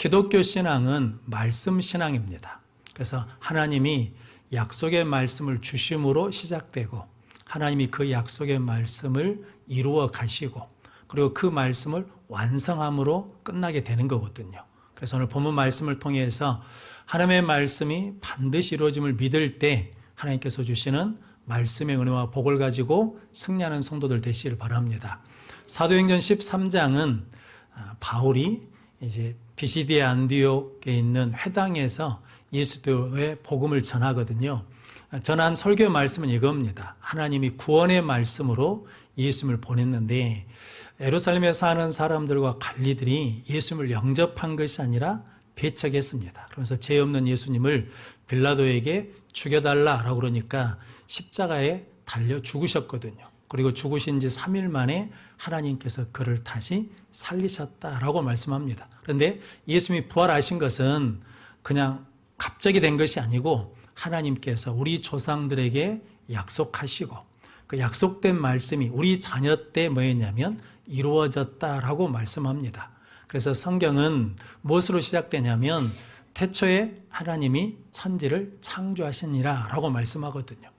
기독교 신앙은 말씀 신앙입니다. 그래서 하나님이 약속의 말씀을 주심으로 시작되고 하나님이 그 약속의 말씀을 이루어 가시고 그리고 그 말씀을 완성함으로 끝나게 되는 거거든요. 그래서 오늘 본문 말씀을 통해서 하나님의 말씀이 반드시 이루어짐을 믿을 때 하나님께서 주시는 말씀의 은혜와 복을 가지고 승리하는 성도들 되시길 바랍니다. 사도행전 13장은 바울이 이제 비시디아 안디옥에 있는 회당에서 예수의 복음을 전하거든요. 전한 설교 말씀은 이겁니다. 하나님이 구원의 말씀으로 예수님을 보냈는데 예루살렘에 사는 사람들과 관리들이 예수님을 영접한 것이 아니라 배척했습니다. 그러면서 죄 없는 예수님을 빌라도에게 죽여달라라고 그러니까 십자가에 달려 죽으셨거든요. 그리고 죽으신 지 3일 만에 하나님께서 그를 다시 살리셨다라고 말씀합니다. 그런데 예수님이 부활하신 것은 그냥 갑자기 된 것이 아니고 하나님께서 우리 조상들에게 약속하시고 그 약속된 말씀이 우리 자녀 때 뭐였냐면 이루어졌다라고 말씀합니다. 그래서 성경은 무엇으로 시작되냐면 태초에 하나님이 천지를 창조하시니라 라고 말씀하거든요.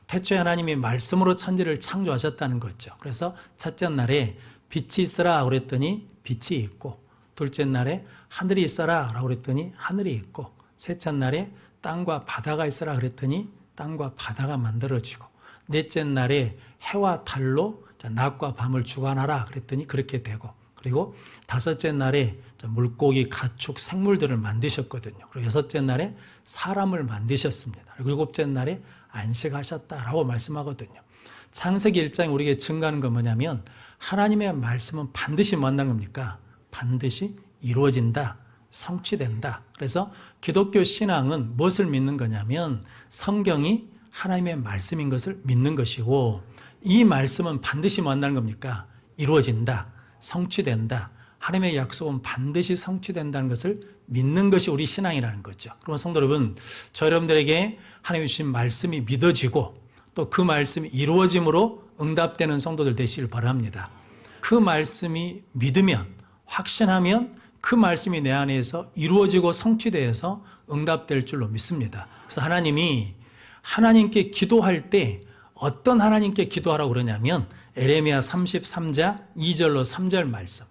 태초에 하나님이 말씀으로 천지를 창조하셨다는 거죠. 그래서 첫째 날에 빛이 있어라 그랬더니 빛이 있고, 둘째 날에 하늘이 있어라 라고 그랬더니 하늘이 있고, 셋째 날에 땅과 바다가 있어라 그랬더니 땅과 바다가 만들어지고, 넷째 날에 해와 달로 낮과 밤을 주관하라 그랬더니 그렇게 되고, 그리고 다섯째 날에 물고기, 가축, 생물들을 만드셨거든요. 그리고 여섯째 날에 사람을 만드셨습니다. 그리고 일곱째 날에 안식하셨다라고 말씀하거든요. 창세기 1장에 우리에게 증거하는 건 뭐냐면 하나님의 말씀은 반드시 뭐 한다는 겁니까? 반드시 이루어진다, 성취된다. 그래서 기독교 신앙은 무엇을 믿는 거냐면 성경이 하나님의 말씀인 것을 믿는 것이고, 이 말씀은 반드시 뭐 한다는 겁니까? 이루어진다, 성취된다. 하나님의 약속은 반드시 성취된다는 것을 믿는 것이 우리 신앙이라는 거죠. 그러면 성도 여러분, 저 여러분들에게 하나님이 주신 말씀이 믿어지고 또 그 말씀이 이루어짐으로 응답되는 성도들 되시길 바랍니다. 그 말씀이 믿으면, 확신하면 그 말씀이 내 안에서 이루어지고 성취되어서 응답될 줄로 믿습니다. 그래서 하나님이 하나님께 기도할 때 어떤 하나님께 기도하라고 그러냐면 에레미야 33장 2절로 3절 말씀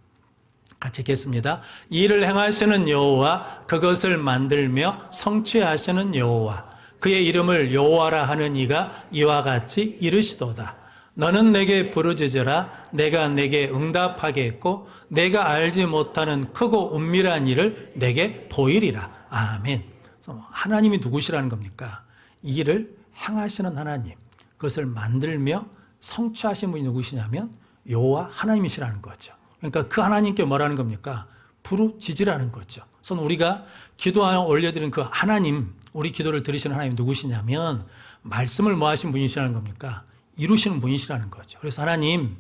같이 읽겠습니다. 이를 행하시는 여호와, 그것을 만들며 성취하시는 여호와, 그의 이름을 여호와라 하는 이가 이와 같이 이르시도다. 너는 내게 부르짖으라. 내가 내게 응답하겠고 내가 알지 못하는 크고 은밀한 일을 내게 보이리라. 아멘. 하나님이 누구시라는 겁니까? 이 일을 행하시는 하나님, 그것을 만들며 성취하신 분이 누구시냐면 여호와 하나님이시라는 거죠. 그러니까 그 하나님께 뭐라는 겁니까? 부르짖으라는 거죠. 그래서 우리가 기도하여 올려드리는 그 하나님, 우리 기도를 들으시는 하나님 누구시냐면 말씀을 뭐 하신 분이시라는 겁니까? 이루시는 분이시라는 거죠. 그래서 하나님,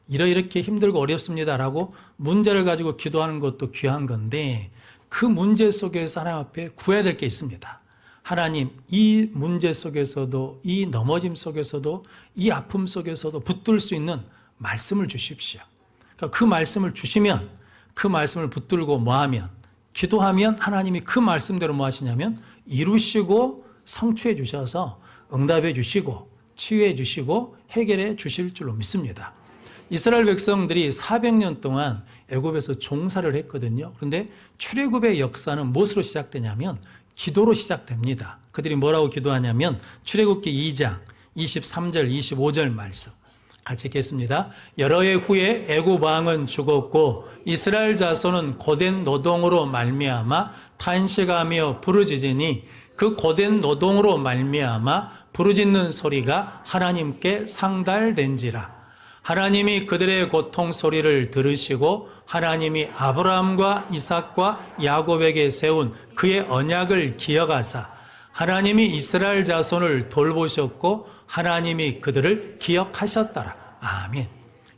이렇게 힘들고 어렵습니다라고 문제를 가지고 기도하는 것도 귀한 건데 그 문제 속에서 하나님 앞에 구해야 될 게 있습니다. 하나님, 이 문제 속에서도, 이 넘어짐 속에서도, 이 아픔 속에서도 붙들 수 있는 말씀을 주십시오. 그러니까 그 말씀을 주시면, 그 말씀을 붙들고 뭐하면, 기도하면 하나님이 그 말씀대로 뭐 하시냐면 이루시고 성취해 주셔서 응답해 주시고 치유해 주시고 해결해 주실 줄로 믿습니다. 이스라엘 백성들이 400년 동안 애굽에서 종사를 했거든요. 그런데 출애굽의 역사는 무엇으로 시작되냐면 기도로 시작됩니다. 그들이 뭐라고 기도하냐면 출애굽기 2장 23절 25절 말씀 같이 읽겠습니다. 여러 해 후에 애굽 왕은 죽었고 이스라엘 자손은 고된 노동으로 말미암아 탄식하며 부르짖으니 그 고된 노동으로 말미암아 부르짖는 소리가 하나님께 상달된지라. 하나님이 그들의 고통 소리를 들으시고 하나님이 아브라함과 이삭과 야곱에게 세운 그의 언약을 기억하사 하나님이 이스라엘 자손을 돌보셨고 하나님이 그들을 기억하셨더라. 아멘.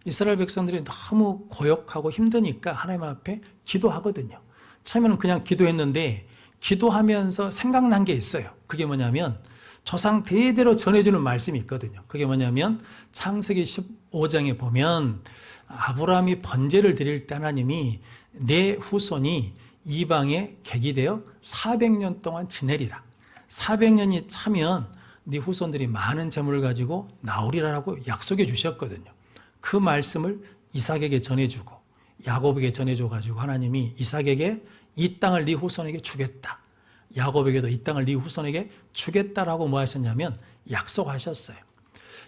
이스라엘 백성들이 너무 고역하고 힘드니까 하나님 앞에 기도하거든요. 처음에는 그냥 기도했는데 기도하면서 생각난 게 있어요. 그게 뭐냐면 조상 대대로 전해주는 말씀이 있거든요. 그게 뭐냐면 창세기 15장에 보면 아브라함이 번제를 드릴 때 하나님이 내 후손이 이방의 객이 되어 400년 동안 지내리라. 400년이 차면 네 후손들이 많은 재물을 가지고 나오리라라고 약속해 주셨거든요. 그 말씀을 이삭에게 전해주고 야곱에게 전해줘가지고 하나님이 이삭에게 이 땅을 네 후손에게 주겠다. 야곱에게도 이 땅을 네 후손에게 주겠다라고 뭐 하셨냐면 약속하셨어요.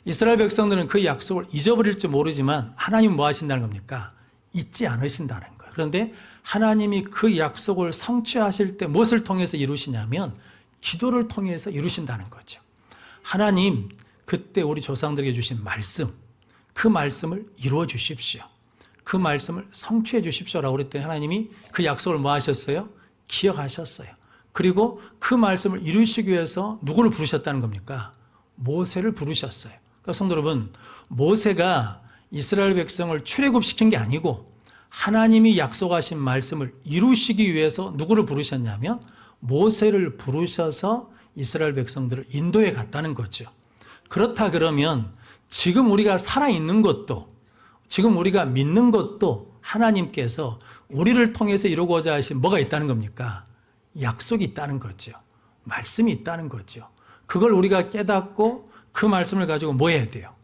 이스라엘 백성들은 그 약속을 잊어버릴지 모르지만 하나님은 뭐 하신다는 겁니까? 잊지 않으신다는 거예요. 그런데 하나님이 그 약속을 성취하실 때 무엇을 통해서 이루시냐면 기도를 통해서 이루신다는 거죠. 하나님, 그때 우리 조상들에게 주신 말씀, 그 말씀을 이루어 주십시오. 그 말씀을 성취해 주십시오라고 그랬더니 하나님이 그 약속을 뭐 하셨어요? 기억하셨어요. 그리고 그 말씀을 이루시기 위해서 누구를 부르셨다는 겁니까? 모세를 부르셨어요. 그러니까 성도 여러분, 모세가 이스라엘 백성을 출애굽시킨 게 아니고 하나님이 약속하신 말씀을 이루시기 위해서 누구를 부르셨냐면 모세를 부르셔서 이스라엘 백성들을 인도해 갔다는 거죠. 그렇다 그러면 지금 우리가 살아있는 것도, 지금 우리가 믿는 것도 하나님께서 우리를 통해서 이루고자 하신 뭐가 있다는 겁니까? 약속이 있다는 거죠. 말씀이 있다는 거죠. 그걸 우리가 깨닫고 그 말씀을 가지고 뭐 해야 돼요?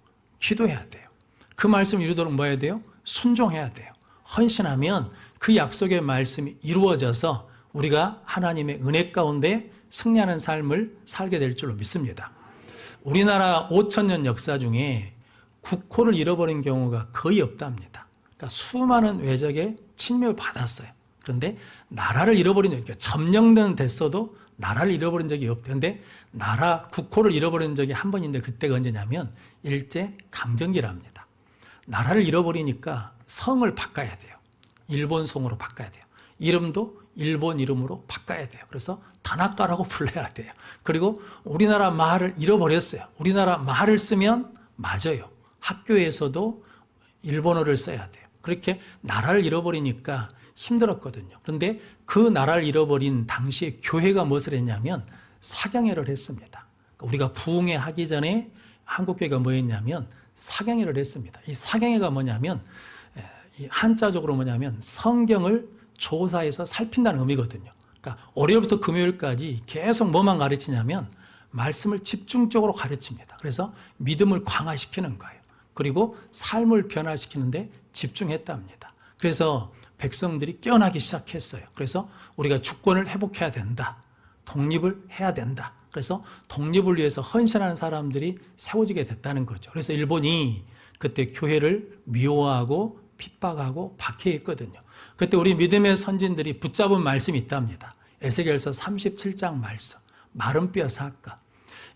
기도해야 돼요. 그 말씀을 이루도록 뭐 해야 돼요? 순종해야 돼요. 헌신하면 그 약속의 말씀이 이루어져서 우리가 하나님의 은혜 가운데 승리하는 삶을 살게 될 줄로 믿습니다. 우리나라 5,000년 역사 중에 국호를 잃어버린 경우가 거의 없답니다. 그러니까 수많은 외적의 침입을 받았어요. 그런데 나라를 잃어버린 적이, 그러니까 점령된 됐어도 나라를 잃어버린 적이 없던데 국호를 잃어버린 적이 한 번인데 그때가 언제냐면 일제 강점기랍니다. 나라를 잃어버리니까 성을 바꿔야 돼요. 일본 성으로 바꿔야 돼요. 이름도 일본 이름으로 바꿔야 돼요. 그래서 다나카라고 불러야 돼요. 그리고 우리나라 말을 잃어버렸어요. 우리나라 말을 쓰면 맞아요. 학교에서도 일본어를 써야 돼요. 그렇게 나라를 잃어버리니까 힘들었거든요. 그런데 그 나라를 잃어버린 당시에 교회가 무엇을 했냐면 사경회를 했습니다. 우리가 부흥회 하기 전에 한국교회가 뭐 했냐면 사경회를 했습니다. 이 사경회가 뭐냐면 한자적으로 뭐냐면 성경을 조사해서 살핀다는 의미거든요. 그러니까 월요일부터 금요일까지 계속 뭐만 가르치냐면 말씀을 집중적으로 가르칩니다. 그래서 믿음을 강화시키는 거예요. 그리고 삶을 변화시키는데 집중했답니다. 그래서 백성들이 깨어나기 시작했어요. 그래서 우리가 주권을 회복해야 된다. 독립을 해야 된다. 그래서 독립을 위해서 헌신하는 사람들이 세워지게 됐다는 거죠. 그래서 일본이 그때 교회를 미워하고 핍박하고 박해했거든요. 그때 우리 믿음의 선진들이 붙잡은 말씀이 있답니다. 에스겔서 37장 말씀, 마른 뼈 사건.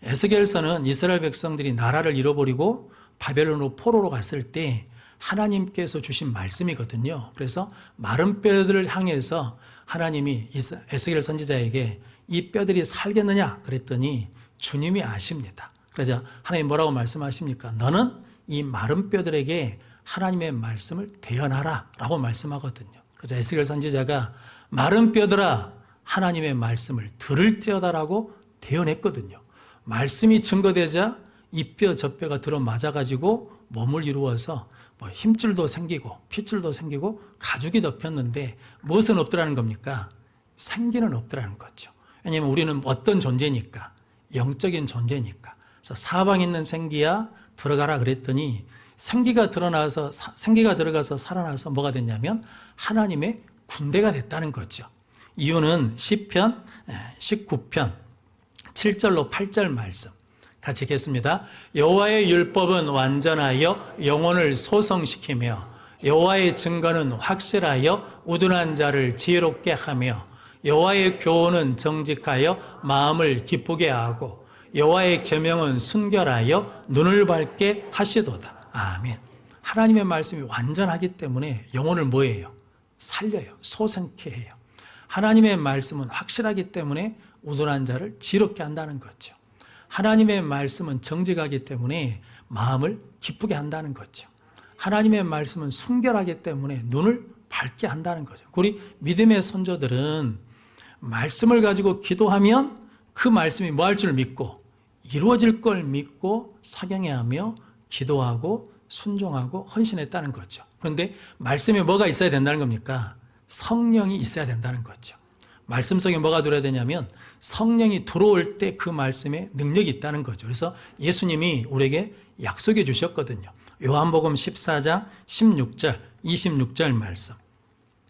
에스겔서는 이스라엘 백성들이 나라를 잃어버리고 바벨론으로 포로로 갔을 때 하나님께서 주신 말씀이거든요. 그래서 마른 뼈들을 향해서 하나님이 에스겔 선지자에게 이 뼈들이 살겠느냐 그랬더니 주님이 아십니다. 그러자 하나님 뭐라고 말씀하십니까? 너는 이 마른 뼈들에게 하나님의 말씀을 대언하라 라고 말씀하거든요. 그래서 에스겔 선지자가 마른 뼈들아 하나님의 말씀을 들을지어다라고 대언했거든요. 말씀이 증거되자 이 뼈 저 뼈가 들어맞아가지고 몸을 이루어서 뭐 힘줄도 생기고 핏줄도 생기고 가죽이 덮였는데 무엇은 없더라는 겁니까? 생기는 없더라는 거죠. 왜냐하면 우리는 어떤 존재니까? 영적인 존재니까. 그래서 사방에 있는 생기야 들어가라 그랬더니 생기가 들어가서 살아나서 뭐가 됐냐면 하나님의 군대가 됐다는 거죠. 이유는 시편 19편 7절로 8절 말씀 같이 읽겠습니다. 여호와의 율법은 완전하여 영혼을 소성시키며 여호와의 증거는 확실하여 우둔한 자를 지혜롭게 하며 여호와의 교훈은 정직하여 마음을 기쁘게 하고 여호와의 계명은 순결하여 눈을 밝게 하시도다. 아멘. 하나님의 말씀이 완전하기 때문에 영혼을 뭐예요? 살려요. 소생케 해요. 하나님의 말씀은 확실하기 때문에 우둔한 자를 지혜롭게 한다는 거죠. 하나님의 말씀은 정직하기 때문에 마음을 기쁘게 한다는 거죠. 하나님의 말씀은 순결하기 때문에 눈을 밝게 한다는 거죠. 우리 믿음의 선조들은 말씀을 가지고 기도하면 그 말씀이 뭐 할 줄 믿고 이루어질 걸 믿고 사경해하며 기도하고 순종하고 헌신했다는 거죠. 그런데 말씀에 뭐가 있어야 된다는 겁니까? 성령이 있어야 된다는 거죠. 말씀 속에 뭐가 들어야 되냐면 성령이 들어올 때 그 말씀에 능력이 있다는 거죠. 그래서 예수님이 우리에게 약속해 주셨거든요. 요한복음 14장 16절, 26절 말씀.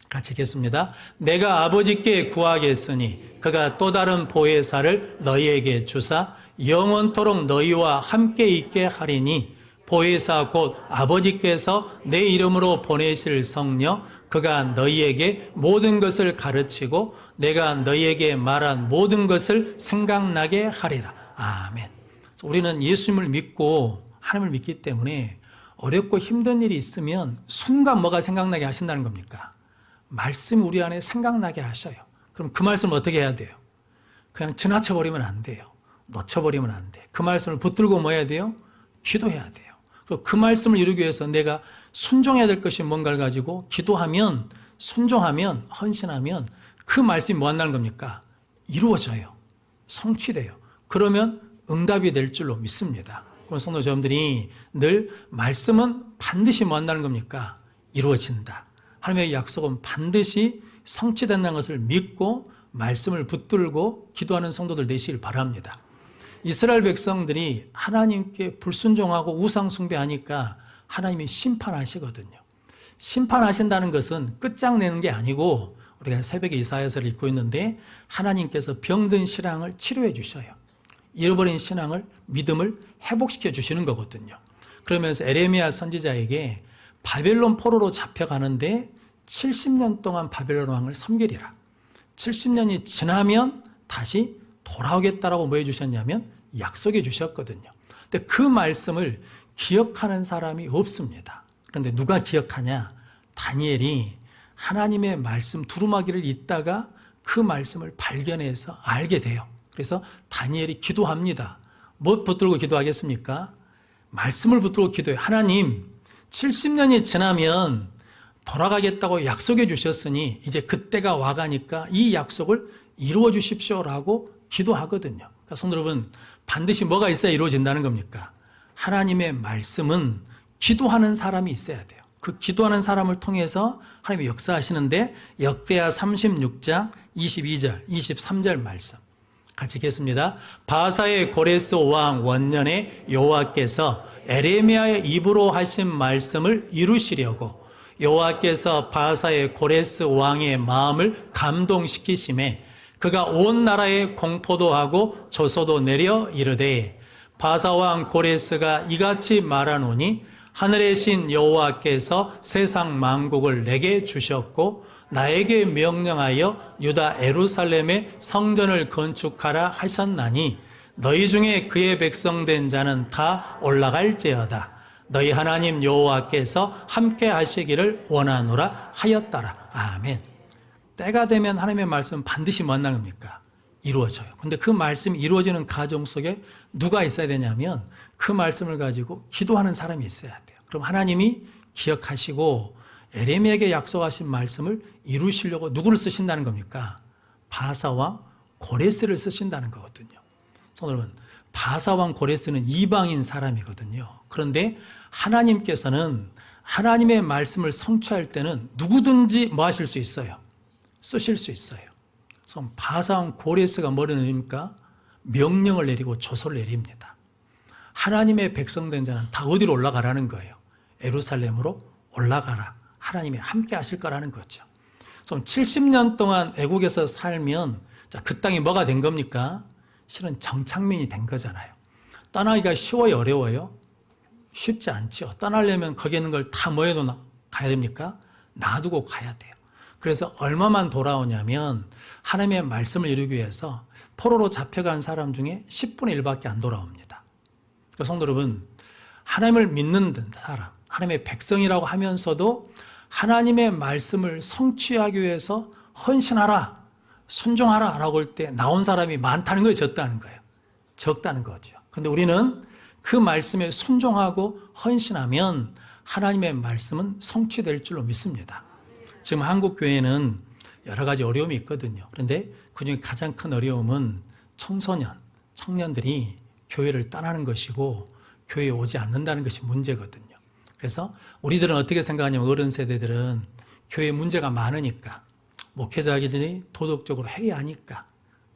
같이 읽겠습니다. 내가 아버지께 구하겠으니 그가 또 다른 보혜사를 너희에게 주사 영원토록 너희와 함께 있게 하리니 보혜사 곧 아버지께서 내 이름으로 보내실 성령 그가 너희에게 모든 것을 가르치고 내가 너희에게 말한 모든 것을 생각나게 하리라. 아멘. 우리는 예수님을 믿고 하나님을 믿기 때문에 어렵고 힘든 일이 있으면 순간 뭐가 생각나게 하신다는 겁니까? 말씀이 우리 안에 생각나게 하셔요. 그럼 그 말씀을 어떻게 해야 돼요? 그냥 지나쳐버리면 안 돼요. 놓쳐버리면 안 돼. 그 말씀을 붙들고 뭐 해야 돼요? 기도해야 돼요. 그리고 그 말씀을 이루기 위해서 내가 순종해야 될 것이 뭔가를 가지고 기도하면, 순종하면, 헌신하면 그 말씀이 뭐 한다는 겁니까? 이루어져요. 성취돼요. 그러면 응답이 될 줄로 믿습니다. 그럼 성도 여러분들이 늘 말씀은 반드시 뭐 한다는 겁니까? 이루어진다. 하나님의 약속은 반드시 성취된다는 것을 믿고 말씀을 붙들고 기도하는 성도들 되시길 바랍니다. 이스라엘 백성들이 하나님께 불순종하고 우상 숭배하니까 하나님이 심판하시거든요. 심판하신다는 것은 끝장내는 게 아니고 우리가 새벽에 이사야서를 읽고 있는데 하나님께서 병든 신앙을 치료해 주셔요. 잃어버린 신앙을, 믿음을 회복시켜 주시는 거거든요. 그러면서 에레미야 선지자에게 바벨론 포로로 잡혀가는데 70년 동안 바벨론 왕을 섬기리라. 70년이 지나면 다시 돌아오겠다라고 뭐 해주셨냐면 약속해 주셨거든요. 근데 그 말씀을 기억하는 사람이 없습니다. 그런데 누가 기억하냐? 다니엘이 하나님의 말씀 두루마기를 읽다가 그 말씀을 발견해서 알게 돼요. 그래서 다니엘이 기도합니다. 뭐 붙들고 기도하겠습니까? 말씀을 붙들고 기도해요. 하나님, 70년이 지나면 돌아가겠다고 약속해 주셨으니 이제 그때가 와가니까 이 약속을 이루어 주십시오라고 기도하거든요. 그러니까 성도 여러분, 반드시 뭐가 있어야 이루어진다는 겁니까? 하나님의 말씀은 기도하는 사람이 있어야 돼요. 그 기도하는 사람을 통해서 하나님이 역사하시는데 역대하 36장 22절, 23절 말씀 같이 읽겠습니다. 바사의 고레스 왕 원년에 여호와께서 에레미야의 입으로 하신 말씀을 이루시려고 여호와께서 바사의 고레스 왕의 마음을 감동시키심에 그가 온 나라에 공포도 하고 조소도 내려 이르되 바사 왕 고레스가 이같이 말하노니 하늘의 신 여호와께서 세상 만국을 내게 주셨고 나에게 명령하여 유다 예루살렘에 성전을 건축하라 하셨나니 너희 중에 그의 백성된 자는 다 올라갈지어다. 너희 하나님 여호와께서 함께 하시기를 원하노라 하였더라. 아멘. 때가 되면 하나님의 말씀은 반드시 만나는 겁니까? 이루어져요. 근데 그 말씀이 이루어지는 과정 속에 누가 있어야 되냐면 그 말씀을 가지고 기도하는 사람이 있어야 돼요. 그럼 하나님이 기억하시고 에레미야에게 약속하신 말씀을 이루시려고 누구를 쓰신다는 겁니까? 바사왕 고레스를 쓰신다는 거거든요. 여러분, 바사왕 고레스는 이방인 사람이거든요. 그런데 하나님께서는 하나님의 말씀을 성취할 때는 누구든지 뭐 하실 수 있어요? 쓰실 수 있어요. 그래서 바사왕 고레스가 뭐를 내립니까? 명령을 내리고 조서를 내립니다. 하나님의 백성된 자는 다 어디로 올라가라는 거예요? 예루살렘으로 올라가라. 하나님이 함께 하실 거라는 거죠. 그럼 70년 동안 애국에서 살면 자, 그 땅이 뭐가 된 겁니까? 실은 정착민이 된 거잖아요. 떠나기가 쉬워요, 어려워요? 쉽지 않죠. 떠나려면 거기 있는 걸 다 뭐 해도 가야 됩니까? 놔두고 가야 돼요. 그래서 얼마만 돌아오냐면 하나님의 말씀을 이루기 위해서 포로로 잡혀간 사람 중에 10분의 1밖에 안 돌아옵니다. 성도 여러분, 하나님을 믿는 사람, 하나님의 백성이라고 하면서도 하나님의 말씀을 성취하기 위해서 헌신하라, 순종하라 라고 할 때 나온 사람이 많다는 거예요, 적다는 거예요? 적다는 거죠. 그런데 우리는 그 말씀에 순종하고 헌신하면 하나님의 말씀은 성취될 줄로 믿습니다. 지금 한국 교회는 여러 가지 어려움이 있거든요. 그런데 그중에 가장 큰 어려움은 청소년, 청년들이 교회를 떠나는 것이고 교회에 오지 않는다는 것이 문제거든요. 그래서 우리들은 어떻게 생각하냐면 어른 세대들은 교회 문제가 많으니까 목회자들이 도덕적으로 해야하니까,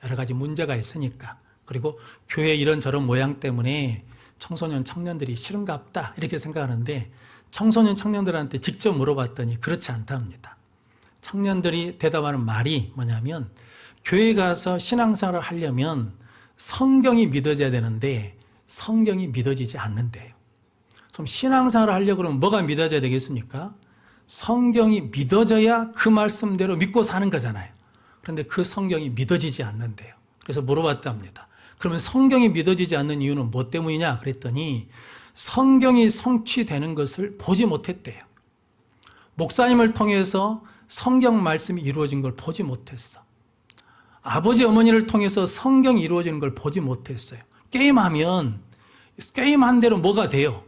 여러 가지 문제가 있으니까, 그리고 교회 이런저런 모양 때문에 청소년 청년들이 싫은갑다 이렇게 생각하는데, 청소년 청년들한테 직접 물어봤더니 그렇지 않답니다. 청년들이 대답하는 말이 뭐냐면, 교회 가서 신앙생활을 하려면 성경이 믿어져야 되는데 성경이 믿어지지 않는데요. 그럼 신앙생활을 하려고 그러면 뭐가 믿어져야 되겠습니까? 성경이 믿어져야 그 말씀대로 믿고 사는 거잖아요. 그런데 그 성경이 믿어지지 않는데요. 그래서 물어봤답니다. 그러면 성경이 믿어지지 않는 이유는 뭐 때문이냐 그랬더니, 성경이 성취되는 것을 보지 못했대요. 목사님을 통해서 성경 말씀이 이루어진 걸 보지 못했어. 아버지 어머니를 통해서 성경이 이루어지는 걸 보지 못했어요. 게임하면 게임한 대로 뭐가 돼요?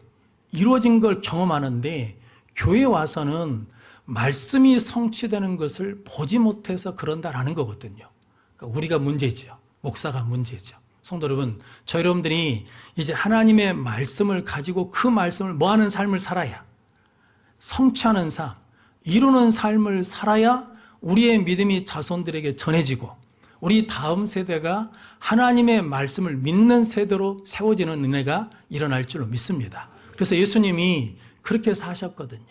이루어진 걸 경험하는데, 교회 와서는 말씀이 성취되는 것을 보지 못해서 그런다라는 거거든요. 그러니까 우리가 문제죠. 목사가 문제죠. 성도 여러분, 저 여러분들이 이제 하나님의 말씀을 가지고 그 말씀을 뭐하는 삶을 살아야, 성취하는 삶, 이루는 삶을 살아야 우리의 믿음이 자손들에게 전해지고 우리 다음 세대가 하나님의 말씀을 믿는 세대로 세워지는 은혜가 일어날 줄로 믿습니다. 그래서 예수님이 그렇게 사셨거든요.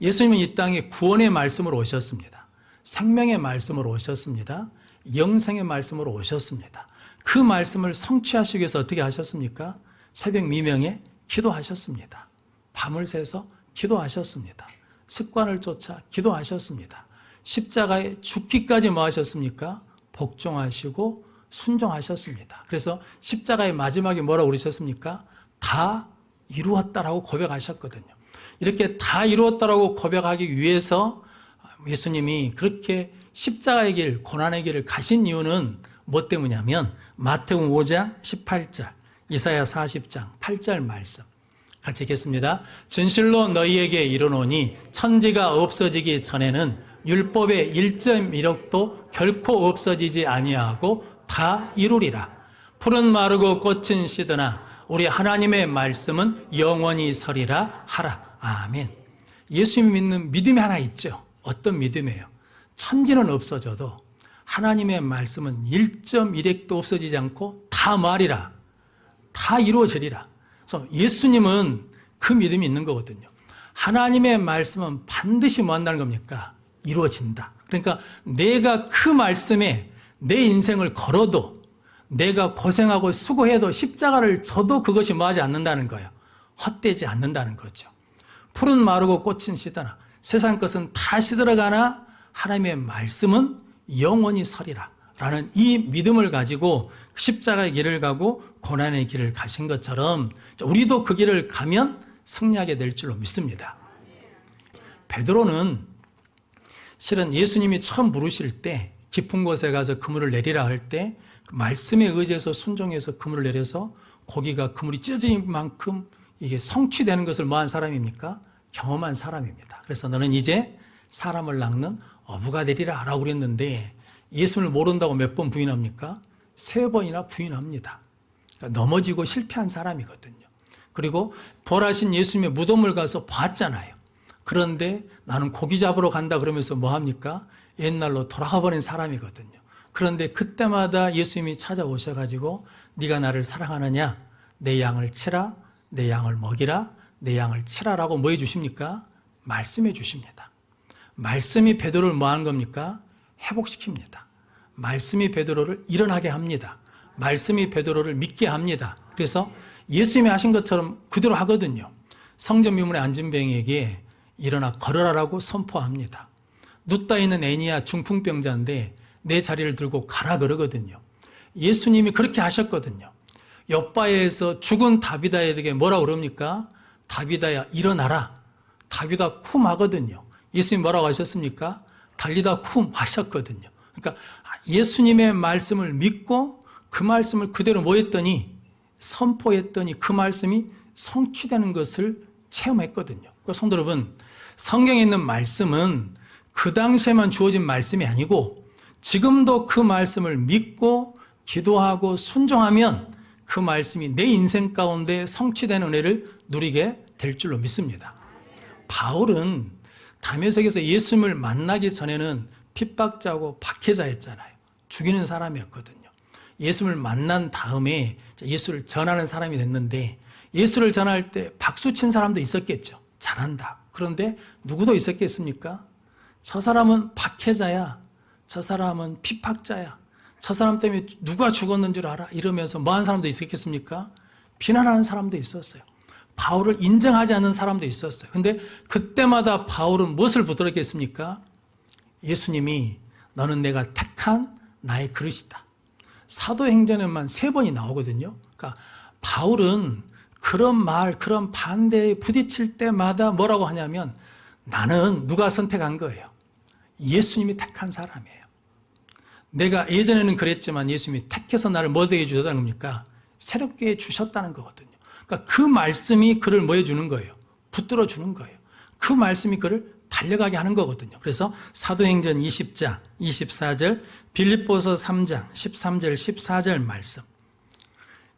예수님은 이 땅에 구원의 말씀으로 오셨습니다. 생명의 말씀으로 오셨습니다. 영생의 말씀으로 오셨습니다. 그 말씀을 성취하시기 위해서 어떻게 하셨습니까? 새벽 미명에 기도하셨습니다. 밤을 새서 기도하셨습니다. 습관을 쫓아 기도하셨습니다. 십자가에 죽기까지 뭐 하셨습니까? 복종하시고 순종하셨습니다. 그래서 십자가의 마지막에 뭐라고 그러셨습니까? 다 이루었다라고 고백하셨거든요. 이렇게 다 이루었다라고 고백하기 위해서 예수님이 그렇게 십자가의 길, 고난의 길을 가신 이유는 뭐 때문이냐면, 마태복음 5장 18절, 이사야 40장 8절 말씀 같이 읽겠습니다. 진실로 너희에게 이르노니 천지가 없어지기 전에는 율법의 1.1억도 결코 없어지지 아니하고 다 이루리라. 풀은 마르고 꽃은 시드나 우리 하나님의 말씀은 영원히 서리라 하라. 아멘. 예수님 믿는 믿음이 하나 있죠. 어떤 믿음이에요? 천지는 없어져도 하나님의 말씀은 1.1핵도 없어지지 않고 다 말이라, 다 이루어지리라. 그래서 예수님은 그 믿음이 있는 거거든요. 하나님의 말씀은 반드시 뭐 한다는 겁니까? 이루어진다. 그러니까 내가 그 말씀에 내 인생을 걸어도, 내가 고생하고 수고해도, 십자가를 져도 그것이 뭐 하지 않는다는 거예요. 헛되지 않는다는 거죠. 풀은 마르고 꽃은 시드나, 세상 것은 다 시들어가나 하나님의 말씀은 영원히 서리라 라는 이 믿음을 가지고 십자가의 길을 가고 고난의 길을 가신 것처럼 우리도 그 길을 가면 승리하게 될 줄로 믿습니다. 베드로는 실은 예수님이 처음 부르실 때 깊은 곳에 가서 그물을 내리라 할 때 말씀에 의지해서 순종해서 그물을 내려서 고기가 그물이 찢어질 만큼 이게 성취되는 것을 뭐한 사람입니까? 경험한 사람입니다. 그래서 너는 이제 사람을 낚는 어부가 되리라 라고 그랬는데, 예수님을 모른다고 몇 번 부인합니까? 3번이나 부인합니다. 그러니까 넘어지고 실패한 사람이거든요. 그리고 부활하신 예수님의 무덤을 가서 봤잖아요. 그런데 나는 고기 잡으러 간다 그러면서 뭐 합니까? 옛날로 돌아가 버린 사람이거든요. 그런데 그때마다 예수님이 찾아오셔가지고 네가 나를 사랑하느냐? 내 양을 치라, 내 양을 먹이라, 내 양을 치라라고 뭐 해주십니까? 말씀해 주십니다. 말씀이 베드로를 뭐 하는 겁니까? 회복시킵니다. 말씀이 베드로를 일어나게 합니다. 말씀이 베드로를 믿게 합니다. 그래서 예수님이 하신 것처럼 그대로 하거든요. 성전 미문에 앉은 뱅에게 일어나 걸어라라고 선포합니다. 눕다 있는 애니야 중풍병자인데 내 자리를 들고 가라 그러거든요. 예수님이 그렇게 하셨거든요. 옆바에서 죽은 다비다에게 뭐라고 그럽니까? 다비다야 일어나라. 다비다 쿰 하거든요. 예수님 뭐라고 하셨습니까? 달리다 쿰 하셨거든요. 그러니까 예수님의 말씀을 믿고 그 말씀을 그대로 뭐 했더니, 선포했더니 그 말씀이 성취되는 것을 체험했거든요. 그러니까 성도 여러분, 성경에 있는 말씀은 그 당시에만 주어진 말씀이 아니고 지금도 그 말씀을 믿고 기도하고 순종하면 그 말씀이 내 인생 가운데 성취되는 은혜를 누리게 될 줄로 믿습니다. 바울은 다메섹에서 예수님을 만나기 전에는 핍박자고 박해자였잖아요. 죽이는 사람이었거든요. 예수를 만난 다음에 예수를 전하는 사람이 됐는데 예수를 전할 때 박수 친 사람도 있었겠죠. 잘한다. 그런데 누구도 있었겠습니까? 저 사람은 박해자야. 저 사람은 핍박자야. 저 사람 때문에 누가 죽었는 줄 알아? 이러면서 뭐한 사람도 있었겠습니까? 비난하는 사람도 있었어요. 바울을 인정하지 않는 사람도 있었어요. 근데 그때마다 바울은 무엇을 붙들었겠습니까? 예수님이 너는 내가 택한 나의 그릇이다. 사도행전에만 3번이 나오거든요. 그러니까 바울은 그런 말, 그런 반대에 부딪힐 때마다 뭐라고 하냐면 나는 누가 선택한 거예요? 예수님이 택한 사람이에요. 내가 예전에는 그랬지만 예수님이 택해서 나를 뭐 되게 주셨다는 겁니까? 새롭게 주셨다는 거거든요. 그러니까 그 말씀이 그를 뭐 해주는 거예요? 붙들어 주는 거예요. 그 말씀이 그를 달려가게 하는 거거든요. 그래서 사도행전 20장 24절, 빌립보서 3장 13절 14절 말씀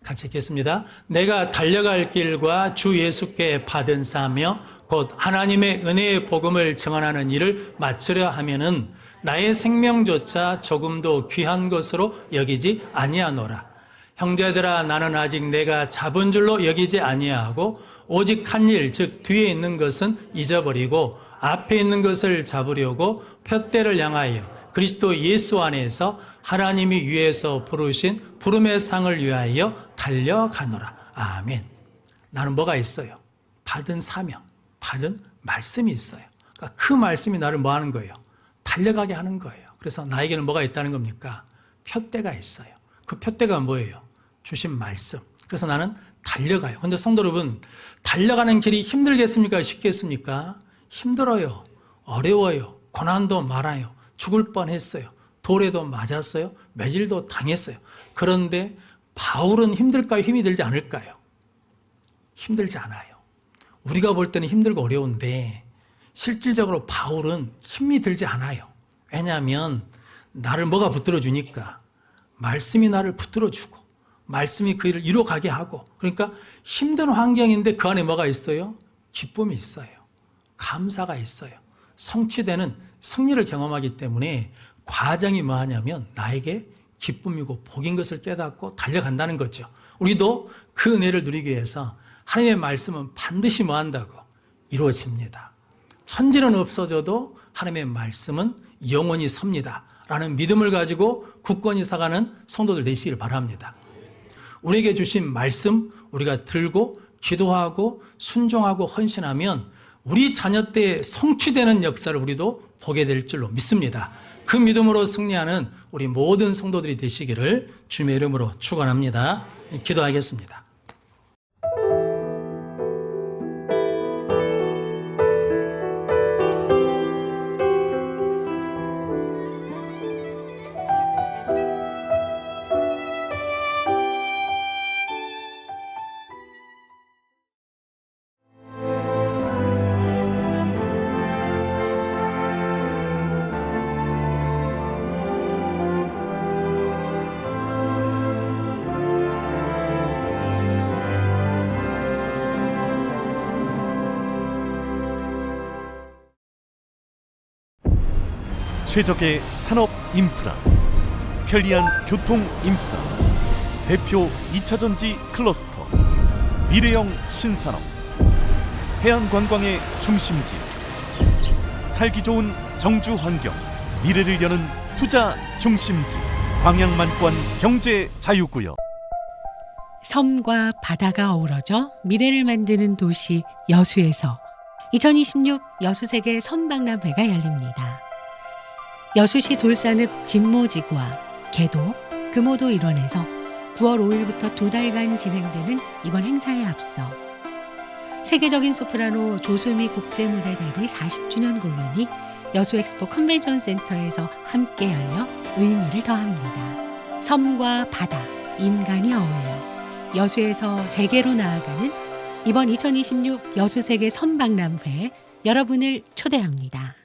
같이 읽겠습니다. 내가 달려갈 길과 주 예수께 받은 사며 곧 하나님의 은혜의 복음을 증언하는 일을 마치려 하면은 나의 생명조차 조금도 귀한 것으로 여기지 아니하노라. 형제들아 나는 아직 내가 잡은 줄로 여기지 아니하고 오직 한 일 즉 뒤에 있는 것은 잊어버리고 앞에 있는 것을 잡으려고 푯대를 향하여 그리스도 예수 안에서 하나님이 위에서 부르신 부름의 상을 위하여 달려가노라. 아멘. 나는 뭐가 있어요? 받은 사명, 받은 말씀이 있어요. 그러니까 그 말씀이 나를 뭐 하는 거예요? 달려가게 하는 거예요. 그래서 나에게는 뭐가 있다는 겁니까? 푯대가 있어요. 그 푯대가 뭐예요? 주신 말씀. 그래서 나는 달려가요. 그런데 성도 여러분, 달려가는 길이 힘들겠습니까? 쉽겠습니까? 힘들어요. 어려워요. 고난도 많아요. 죽을 뻔했어요. 돌에도 맞았어요. 매질도 당했어요. 그런데 바울은 힘들까요? 힘이 들지 않을까요? 힘들지 않아요. 우리가 볼 때는 힘들고 어려운데 실질적으로 바울은 힘이 들지 않아요. 왜냐하면 나를 뭐가 붙들어주니까 말씀이 나를 붙들어주고 말씀이 그 일을 이루어가게 하고 그러니까 힘든 환경인데 그 안에 뭐가 있어요? 기쁨이 있어요. 감사가 있어요. 성취되는 승리를 경험하기 때문에 과정이 뭐하냐면 나에게 기쁨이고 복인 것을 깨닫고 달려간다는 거죠. 우리도 그 은혜를 누리기 위해서 하나님의 말씀은 반드시 뭐한다고? 이루어집니다. 천지는 없어져도 하나님의 말씀은 영원히 섭니다. 라는 믿음을 가지고 굳건히 살아가는 성도들 되시길 바랍니다. 우리에게 주신 말씀 우리가 들고 기도하고 순종하고 헌신하면 우리 자녀 때에 성취되는 역사를 우리도 보게 될 줄로 믿습니다. 그 믿음으로 승리하는 우리 모든 성도들이 되시기를 주님의 이름으로 축원합니다. 기도하겠습니다. 최적의 산업 인프라, 편리한 교통 인프라, 대표 2차전지 클러스터, 미래형 신산업, 해안관광의 중심지, 살기 좋은 정주 환경, 미래를 여는 투자 중심지, 광양만권 경제 자유구역. 섬과 바다가 어우러져 미래를 만드는 도시 여수에서 2026 여수세계 섬박람회가 열립니다. 여수시 돌산읍 진모지구와 개도, 금오도 일원에서 9월 5일부터 2달간 진행되는 이번 행사에 앞서 세계적인 소프라노 조수미 국제무대 데뷔 40주년 공연이 여수엑스포 컨벤션 센터에서 함께 열려 의미를 더합니다. 섬과 바다, 인간이 어울려 여수에서 세계로 나아가는 이번 2026 여수세계 섬박람회에 여러분을 초대합니다.